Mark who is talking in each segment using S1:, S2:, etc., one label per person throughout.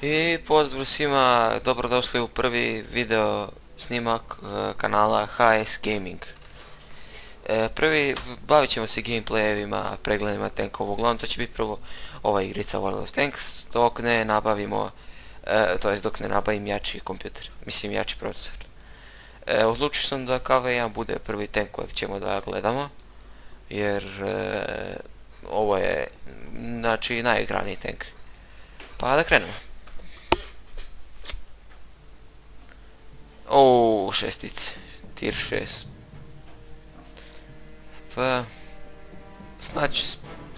S1: I pozdrav svima, dobrodošli u prvi video snimak kanala HS Gaming. Bavit ćemo se gameplayevima, pregledima tankova, uglavnom to će biti prvo ova igrica World of Tanks, dok ne nabavimo, dok ne nabavim jači kompjuter, mislim jači procesor. Odlučio sam da KV1 bude prvi tank kojeg ćemo da gledamo, jer ovo je, znači, najigraniji tank. Pa da krenemo. O, šestice, tier 6. Pa,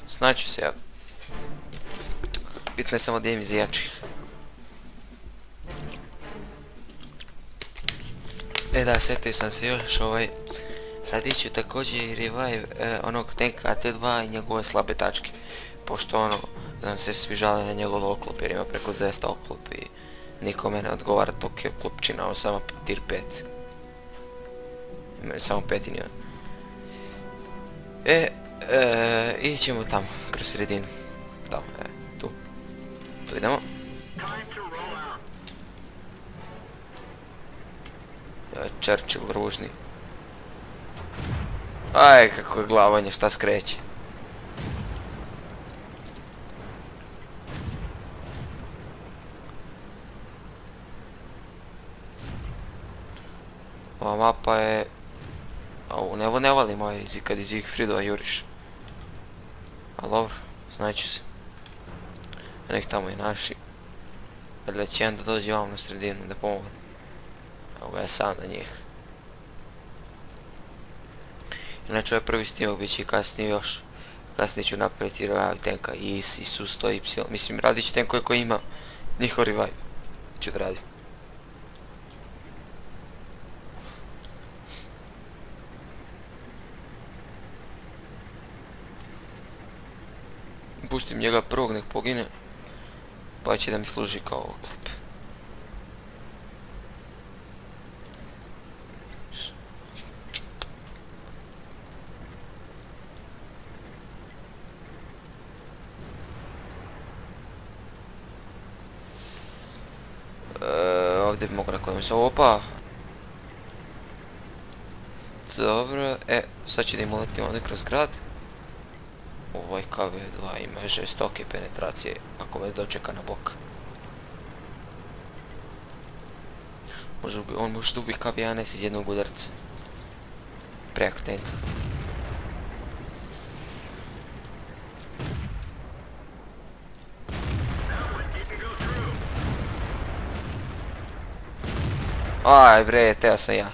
S1: snaću se ja. Bitno je samo da imam iz jačih. Da, setio sam se još radit ću također i revive onog tanka AT2 i njegove slabe tačke. Pošto nam se svi žale na njegov oklop jer ima preko 200 oklop i nikome ne odgovara tog je klopčina, on samo tier 5. Imaju samo 5 i nije. I ćemo tamo, kroz sredinu. Tamo, tu. Tu idemo. Churchill ružni. Aj, kako je glavanje, šta skreće. Ova mapa je... ne volim kad iz Igfridova juriš. Ali dobro, znaću se. Nek tamo i naši. Ali će jedan da dođe vam na sredinu da pomogu. Evo ga ja sam na njih. Inače ovaj prvi snimak bit će i kasnije još. Kasnije ću napraviti revive tanka i Isus 100Y. Mislim, radit ću tankove koji ima njihov revive. Ću da radim. Pustim njega prvog, nek pogine, pa će da mi služi kao oklop. Ovdje bi mogu na kojem se opa. Dobro, sad će da im uletimo ovdje kroz grad. Ovaj KV2 ima žestoke penetracije ako me dočeka na bok. On može da ubije KV1 iz jednog udarca. Preko tanka. Aj bre, teo sam ja.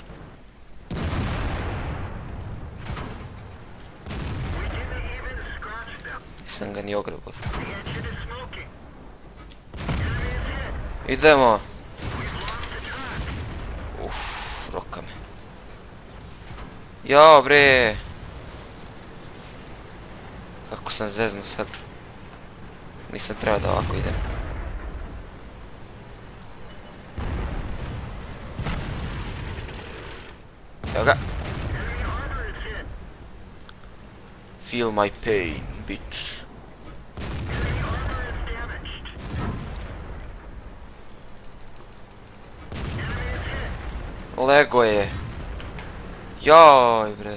S1: Nisam ga ni ogrebao. Idemo. Roka me. Jao bre. Kako sam zezno sad. Nisam trebao da ovako idem. Evo ga. Feel my pain, bitch. Lego je. Joj bre.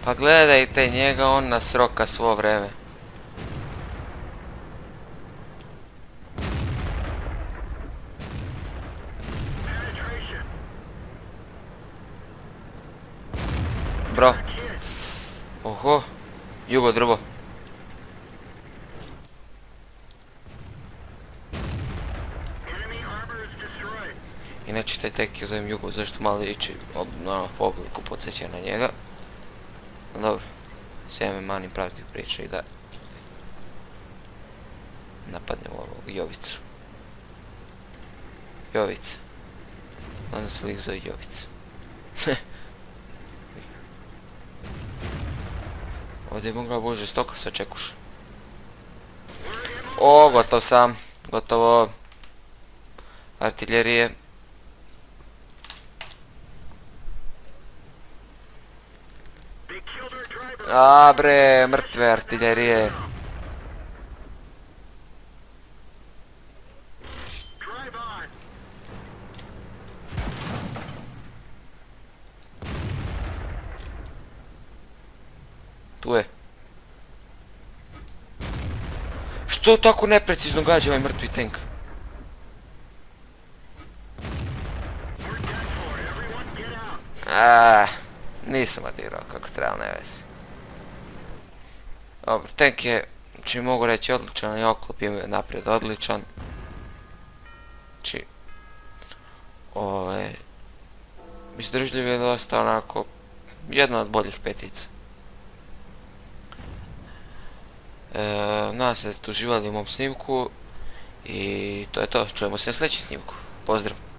S1: Pa gledajte njega, on nas roka svo vreme. Bro. Oho. Jugo drvo. Inače taj tek je zovem Jugo, zašto malo liči na obliku podsjeća na njega. Dobro, sve me manim pravdi priča i da napadnemo ovog Jovicu. Jovica. Onda se lik zove Jovica. Ovdje je mogla bože stoka sa čekuša. O, gotov sam. Gotovo. Artiljerije. A bre, mrtve artiljerije. Tu je. Što tako neprecizno gađa ovaj mrtvi tank? Nisam odirao kako treba, ne vezi. Dobro, tank je, znači mogu reći odličan i oklop je naprijed odličan. Znači, izdržljiv je dosta onako, jedna od boljih petica. Nadam se da ste uživali u mom snimku i to je to, čujemo se na sljedećem snimku. Pozdrav!